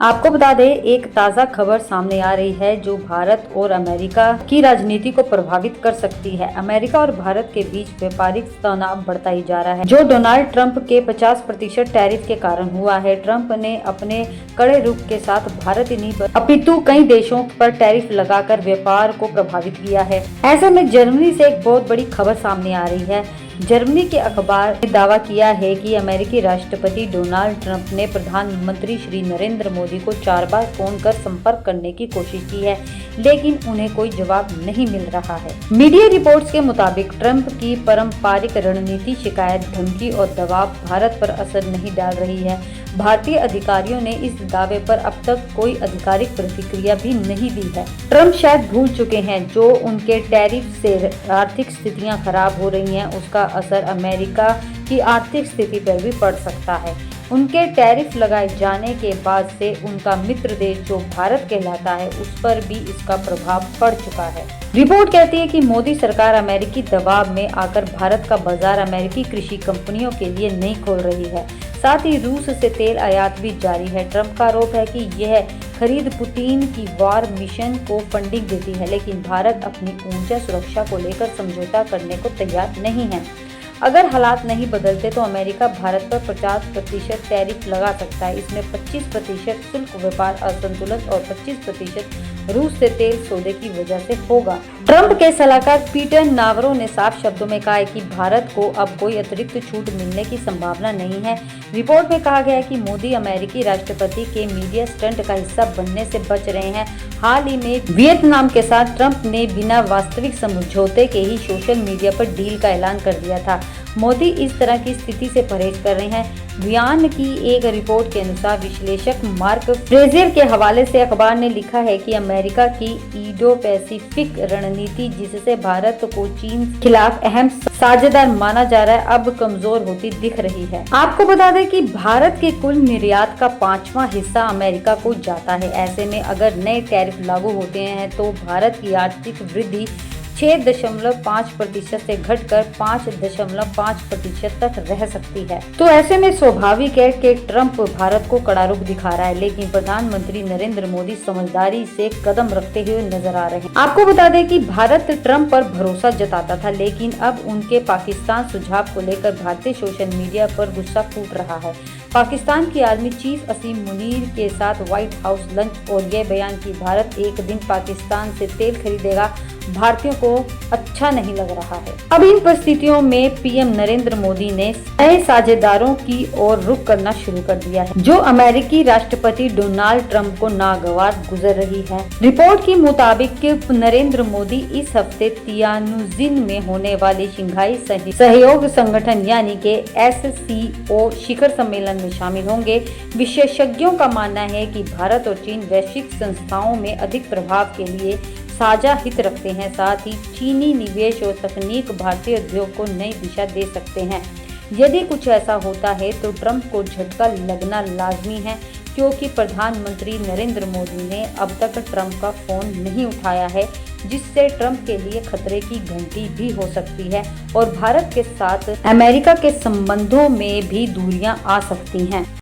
आपको बता दें, एक ताज़ा खबर सामने आ रही है जो भारत और अमेरिका की राजनीति को प्रभावित कर सकती है। अमेरिका और भारत के बीच व्यापारिक तनाव बढ़ता ही जा रहा है, जो डोनाल्ड ट्रंप के 50% टैरिफ के कारण हुआ है। ट्रंप ने अपने कड़े रुख के साथ भारत ही नहीं अपितु कई देशों पर टैरिफ लगाकर व्यापार को प्रभावित किया है। ऐसे में जर्मनी से एक बहुत बड़ी खबर सामने आ रही है। जर्मनी के अखबार ने दावा किया है कि अमेरिकी राष्ट्रपति डोनाल्ड ट्रंप ने प्रधानमंत्री श्री नरेंद्र मोदी को 4 बार फोन कर संपर्क करने की कोशिश की है, लेकिन उन्हें कोई जवाब नहीं मिल रहा है। मीडिया रिपोर्ट्स के मुताबिक ट्रंप की पारंपरिक रणनीति शिकायत, धमकी और दबाव भारत पर असर नहीं डाल रही है। भारतीय अधिकारियों ने इस दावे पर अब तक कोई आधिकारिक प्रतिक्रिया भी नहीं दी है। ट्रंप शायद भूल चुके हैं जो उनके टैरिफ से आर्थिक स्थितियां खराब हो रही हैं, उसका असर अमेरिका की आर्थिक स्थिति पर भी पड़ सकता है। उनके टैरिफ लगाए जाने के बाद से उनका मित्र देश जो भारत कहलाता है, उस पर भी इसका प्रभाव पड़ चुका है। रिपोर्ट कहती है कि मोदी सरकार अमेरिकी दबाव में आकर भारत का बाजार अमेरिकी कृषि कंपनियों के लिए नहीं खोल रही है। साथ ही रूस से तेल आयात भी जारी है। ट्रंप का आरोप है कि यह खरीद पुतिन की वार मिशन को फंडिंग देती है, लेकिन भारत अपनी ऊर्जा सुरक्षा को लेकर समझौता करने को तैयार नहीं है। अगर हालात नहीं बदलते तो अमेरिका भारत पर 50% टैरिफ लगा सकता है। इसमें 25% शुल्क व्यापार असंतुलन और 25% रूस से तेल सौदे की वजह से होगा। ट्रंप के सलाहकार पीटर नावरो ने साफ शब्दों में कहा है कि भारत को अब कोई अतिरिक्त छूट मिलने की संभावना नहीं है। रिपोर्ट में कहा गया है कि मोदी अमेरिकी राष्ट्रपति के मीडिया स्टंट का हिस्सा बनने से बच रहे हैं। हाल ही में वियतनाम के साथ ट्रंप ने बिना वास्तविक समझौते के ही सोशल मीडिया पर डील का ऐलान कर दिया था। मोदी इस तरह की स्थिति से परहेज कर रहे हैं। बयान की एक रिपोर्ट के अनुसार विश्लेषक मार्क फ्रेजियर के हवाले से अखबार ने लिखा है कि अमेरिका की इंडो पैसिफिक रणनीति, जिससे भारत को चीन के खिलाफ अहम साझेदार माना जा रहा है, अब कमजोर होती दिख रही है। आपको बता दें कि भारत के कुल निर्यात का 5वां हिस्सा अमेरिका को जाता है। ऐसे में अगर नए टैरिफ लागू होते हैं तो भारत की आर्थिक वृद्धि 6.5% से घटकर 5.5% तक रह सकती है। तो ऐसे में स्वाभाविक है कि ट्रंप भारत को कड़ा रुख दिखा रहा है, लेकिन प्रधानमंत्री नरेंद्र मोदी समझदारी से कदम रखते हुए नजर आ रहे हैं। आपको बता दें कि भारत ट्रंप पर भरोसा जताता था, लेकिन अब उनके पाकिस्तान सुझाव को लेकर भारतीय सोशल मीडिया पर गुस्सा फूट रहा है। पाकिस्तान की आर्मी चीफ असीम मुनीर के साथ व्हाइट हाउस लंच और यह बयान कि भारत एक दिन पाकिस्तान से तेल खरीदेगा भारतीयों को अच्छा नहीं लग रहा है। अब इन परिस्थितियों में पीएम नरेंद्र मोदी ने नए साझेदारों की ओर रुख करना शुरू कर दिया है, जो अमेरिकी राष्ट्रपति डोनाल्ड ट्रंप को नागवार गुजर रही है। रिपोर्ट के मुताबिक नरेंद्र मोदी इस हफ्ते तियानुजिन में होने वाले शंघाई सहयोग संगठन यानी के SCO शिखर सम्मेलन में शामिल होंगे। विशेषज्ञों का मानना है कि भारत और चीन वैश्विक संस्थाओं में अधिक प्रभाव के लिए साझा हित रखते हैं। साथ ही चीनी निवेश और तकनीक भारतीय उद्योग को नई दिशा दे सकते हैं। यदि कुछ ऐसा होता है तो ट्रंप को झटका लगना लाजमी है, क्योंकि प्रधानमंत्री नरेंद्र मोदी ने अब तक ट्रंप का फोन नहीं उठाया है, जिससे ट्रंप के लिए खतरे की घंटी भी हो सकती है और भारत के साथ अमेरिका के संबंधों में भी दूरियां आ सकती हैं।